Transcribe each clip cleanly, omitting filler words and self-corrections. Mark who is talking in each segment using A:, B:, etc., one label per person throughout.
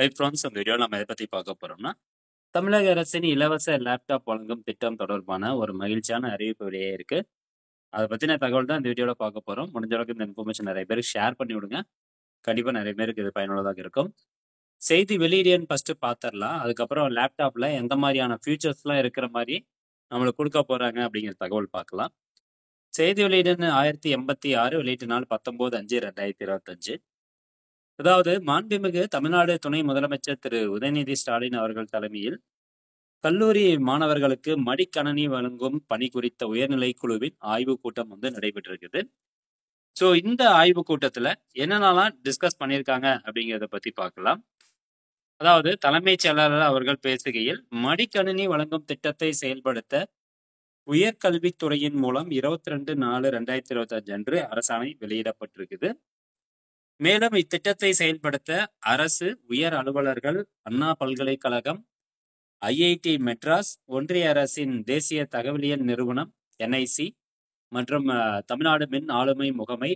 A: Hi friends, இந்த வீடியோவில் நம்ம எதை பற்றி பார்க்க போகிறோம்னா தமிழக அரசின் இலவச லேப்டாப் வழங்கும் திட்டம் தொடர்பான ஒரு மகிழ்ச்சியான அறிவிப்பு வெளியே இருக்கு. அதை பற்றின தகவல் தான் இந்த வீடியோவில் பார்க்க போகிறோம். முடிஞ்ச அளவுக்கு இந்த இன்ஃபர்மேஷன் நிறைய பேருக்கு ஷேர் பண்ணி விடுங்க. கண்டிப்பாக நிறைய பேருக்கு இது பயனுள்ளதாக இருக்கும். செய்தி வெளியீடுன்னு ஃபஸ்ட்டு பார்த்துடலாம். அதுக்கப்புறம் லேப்டாப்பில் எந்த மாதிரியான ஃபியூச்சர்ஸ்லாம் இருக்கிற மாதிரி நம்மளுக்கு கொடுக்க போகிறாங்க அப்படிங்கிற தகவல் பார்க்கலாம். செய்தி வெளியீடுன்னு 1086 வெளியீட்டு நாள் 19/5/2025. அதாவது மாண்புமிகு தமிழ்நாடு துணை முதலமைச்சர் திரு உதயநிதி ஸ்டாலின் அவர்கள் தலைமையில் கல்லூரி மாணவர்களுக்கு மடிக்கணனி வழங்கும் பணி குறித்த உயர்நிலை குழுவின் ஆய்வுக் கூட்டம் நடைபெற்றிருக்குது. ஸோ இந்த ஆய்வுக் கூட்டத்துல என்னென்னலாம் டிஸ்கஸ் பண்ணியிருக்காங்க அப்படிங்கிறத பத்தி பார்க்கலாம். அதாவது தலைமைச் செயலாளர் அவர்கள் பேசுகையில், மடிக்கணினி வழங்கும் திட்டத்தை செயல்படுத்த உயர்கல்வித்துறையின் மூலம் 22/4/2025 அன்று அரசாணை வெளியிடப்பட்டிருக்குது. மேலும் இத்திட்டத்தை செயல்படுத்த அரசு உயர் அலுவலர்கள், அண்ணா பல்கலைக்கழகம், ஐஐடி மெட்ராஸ், ஒன்றிய அரசின் தேசிய தகவலியல் நிறுவனம் என்ஐசி மற்றும் தமிழ்நாடு மின் ஆளுமை முகமை,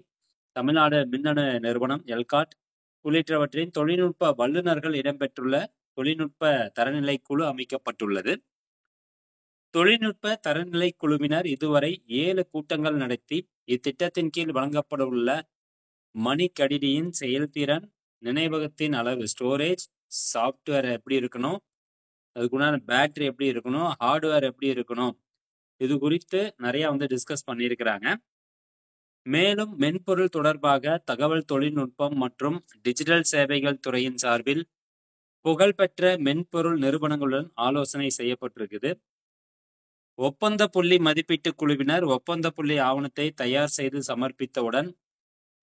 A: தமிழ்நாடு மின்னணு நிறுவனம் எல்காட் உள்ளிட்டவற்றின் தொழில்நுட்ப வல்லுநர்கள் இடம்பெற்றுள்ள தொழில்நுட்ப தரநிலை குழு அமைக்கப்பட்டுள்ளது. தொழில்நுட்ப தரநிலை குழுவினர் இதுவரை 7 கூட்டங்கள் நடத்தி இத்திட்டத்தின் கீழ் வழங்கப்பட உள்ள மணிக்கணினியின் செயல்திறன், நினைவகத்தின் அளவு, ஸ்டோரேஜ், சாஃப்ட்வேர் எப்படி இருக்கணும், அதுக்குண்டான பேட்டரி எப்படி இருக்கணும், ஹார்ட்வேர் எப்படி இருக்கணும், இது குறித்து நிறைய டிஸ்கஸ் பண்ணியிருக்கிறாங்க. மேலும் மென்பொருள் தொடர்பாக தகவல் தொழில்நுட்பம் மற்றும் டிஜிட்டல் சேவைகள் துறையின் சார்பில் புகழ்பெற்ற மென்பொருள் நிறுவனங்களுடன் ஆலோசனை செய்யப்பட்டிருக்குது. ஒப்பந்த புள்ளி மதிப்பீட்டு குழுவினர் ஒப்பந்த புள்ளி ஆவணத்தை தயார் செய்து சமர்ப்பித்தவுடன்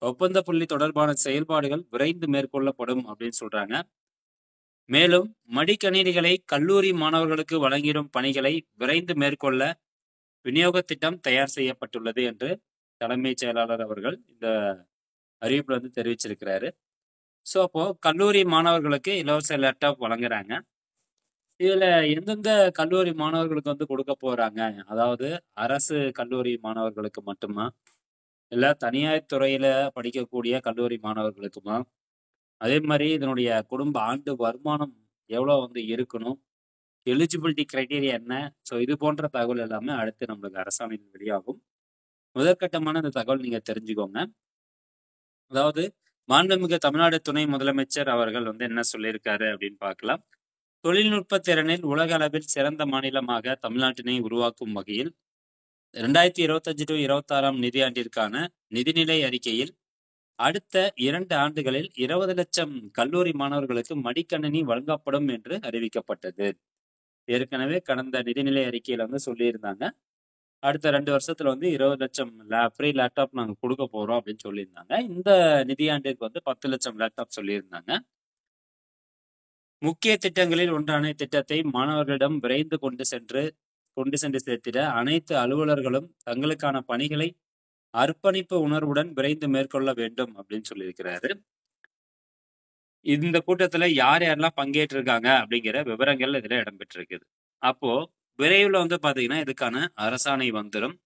A: ஒப்பந்த புள்ளி தொடர்பான செயல்பாடுகள் விரைந்து மேற்கொள்ளப்படும் அப்படின்னு சொல்றாங்க. மேலும் மடிக்கணினிகளை கல்லூரி மாணவர்களுக்கு வழங்கிடும் பணிகளை விரைந்து மேற்கொள்ள விநியோக திட்டம் தயார் செய்யப்பட்டுள்ளது என்று தலைமைச் செயலாளர் அவர்கள் இந்த அறிவிப்புல தெரிவிச்சிருக்கிறாரு. ஸோ அப்போ கல்லூரி மாணவர்களுக்கு இலவச லேப்டாப் வழங்குறாங்க. இதுல எந்தெந்த கல்லூரி மாணவர்களுக்கு கொடுக்க போறாங்க, அதாவது அரசு கல்லூரி மாணவர்களுக்கு மட்டுமா, இல்லை தனியார் துறையில படிக்கக்கூடிய கல்லூரி மாணவர்களுக்குமா, அதே மாதிரி இதனுடைய குடும்ப ஆண்டு வருமானம் எவ்வளோ இருக்கணும், எலிஜிபிலிட்டி கிரைட்டீரியா என்ன, ஸோ இது போன்ற தகவல் எல்லாமே அடுத்து நம்மளுக்கு அரசாணையில் வெளியாகும். முதற்கட்டமான இந்த தகவல் நீங்க தெரிஞ்சுக்கோங்க. அதாவது மாண்புமிகு தமிழ்நாடு துணை முதலமைச்சர் அவர்கள் என்ன சொல்லியிருக்காரு அப்படின்னு பார்க்கலாம். தொழில்நுட்ப திறனில் உலக அளவில் சிறந்த மாநிலமாக தமிழ்நாட்டினை உருவாக்கும் வகையில் 2025 to 26 நிதியாண்டிற்கான நிதிநிலை அறிக்கையில் அடுத்த 2 ஆண்டுகளில் 20 லட்சம் கல்லூரி மாணவர்களுக்கு மடிக்கணினி வழங்கப்படும் என்று அறிவிக்கப்பட்டது. ஏற்கனவே கடந்த நிதிநிலை அறிக்கையில சொல்லியிருந்தாங்க, அடுத்த 2 வருஷத்துல 20 லட்சம் ஃப்ரீ லேப்டாப் நாங்கள் கொடுக்க போறோம் அப்படின்னு சொல்லியிருந்தாங்க. இந்த நிதியாண்டிற்கு 10 லட்சம் லேப்டாப் சொல்லியிருந்தாங்க. முக்கிய திட்டங்களில் ஒன்றான திட்டத்தை மாணவர்களிடம் விரைந்து கொண்டு சென்று சேர்த்திட அனைத்து அலுவலர்களும் தங்களுக்கான பணிகளை அர்ப்பணிப்பு உணர்வுடன் விரைந்து மேற்கொள்ள வேண்டும் அப்படின்னு சொல்லியிருக்கிறாரு. இந்த கூட்டத்துல யார் யாரெல்லாம் பங்கேற்றிருக்காங்க அப்படிங்கிற விவரங்கள் இதுல இடம்பெற்றிருக்குது. அப்போ விரைவில் பாத்தீங்கன்னா இதுக்கான அரசாணை வந்துடும்.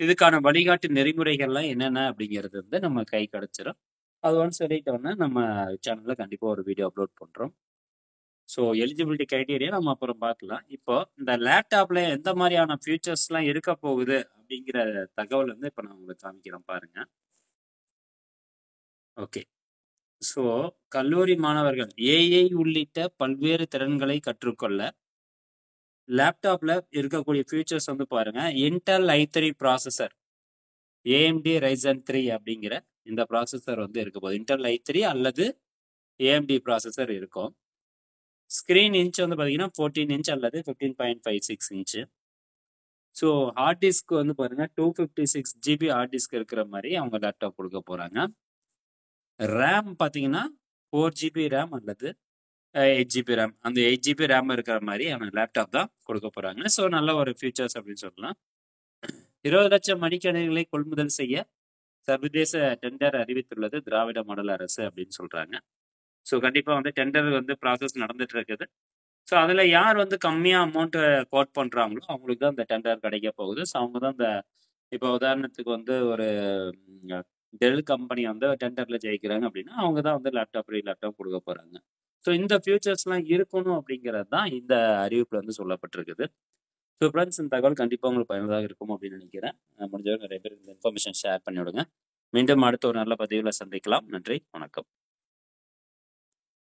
A: இதுக்கான வழிகாட்டு நெறிமுறைகள்லாம் என்னென்ன அப்படிங்கிறது நம்ம கை கிடைச்சிடும். அது சொல்லிட்டோம்னா நம்ம சேனல்ல கண்டிப்பா ஒரு வீடியோ அப்லோட் பண்றோம். ஸோ எலிஜிபிலிட்டி கிரைட்டீரியா நம்ம அப்புறம் பார்க்கலாம். இப்போ இந்த லேப்டாப்ல எந்த மாதிரியான ஃபியூச்சர்ஸ்லாம் இருக்க போகுது அப்படிங்கிற தகவல் இப்போ நான் உங்களுக்கு காமிக்கிறேன் பாருங்க. ஓகே, ஸோ கல்லூரி மாணவர்கள் ஏஐ உள்ளிட்ட பல்வேறு திறன்களை கற்றுக்கொள்ள லேப்டாப்ல இருக்கக்கூடிய ஃபியூச்சர்ஸ் பாருங்க. Intel i3 processor, AMD Ryzen 3 அப்படிங்கிற இந்த ப்ராசஸர் இருக்க போகுது. இன்டெல் i3 அல்லது ஏஎம்டி ப்ராசஸர் இருக்கும். ஸ்க்ரீன் இன்ச் பார்த்தீங்கன்னா 14 இன்ச் அல்லது 15.56 இன்ச்சு. ஸோ ஹார்ட் டிஸ்க் பாருங்க 256 GB ஹார்ட் டிஸ்க் இருக்கிற மாதிரி அவங்க லேப்டாப் கொடுக்க போறாங்க. ரேம் பார்த்தீங்கன்னா 4 GB ரேம் அல்லது 8 GB ரேம், அந்த 8 GB ரேம் இருக்கிற மாதிரி அவங்க லேப்டாப் தான் கொடுக்க போறாங்க. ஸோ நல்ல ஒரு ஃபியூச்சர்ஸ் அப்படின்னு சொல்லலாம். 20 லட்சம் மடிக்கணினிகளை கொள்முதல் செய்ய சர்வதேச டெண்டர் அறிவித்துள்ளது திராவிட மாடல் அரசு அப்படின்னு சொல்றாங்க. ஸோ கண்டிப்பாக டெண்டர் ப்ராசஸ் நடந்துட்டு இருக்குது. ஸோ அதில் யார் கம்மியாக அமௌண்ட்டு கோட் பண்ணுறாங்களோ அவங்களுக்கு தான் இந்த டெண்டர் கிடைக்க போகுது. ஸோ அவங்க தான் இந்த இப்போ உதாரணத்துக்கு ஒரு டெல் கம்பெனி டெண்டரில் ஜெயிக்கிறாங்க அப்படின்னா அவங்க தான் லேப்டாப் ஃப்ரீ லேப்டாப் கொடுக்க போகிறாங்க. ஸோ இந்த ஃபியூச்சர்ஸ்லாம் இருக்கணும் அப்படிங்கிறது தான் இந்த அறிவிப்புல வந்து சொல்லப்பட்டிருக்குது. ஸோ ஃப்ரெண்ட்ஸ், இந்த தகவல் கண்டிப்பாக உங்களுக்கு பயனுள்ளதாக இருக்கும் அப்படின்னு நினைக்கிறேன். முடிஞ்சவரை நிறைய பேர் இந்த இன்ஃபர்மேஷன் ஷேர் பண்ணி விடுங்க. மீண்டும் அடுத்த ஒரு நல்ல பதிவில் சந்திக்கலாம். நன்றி, வணக்கம்.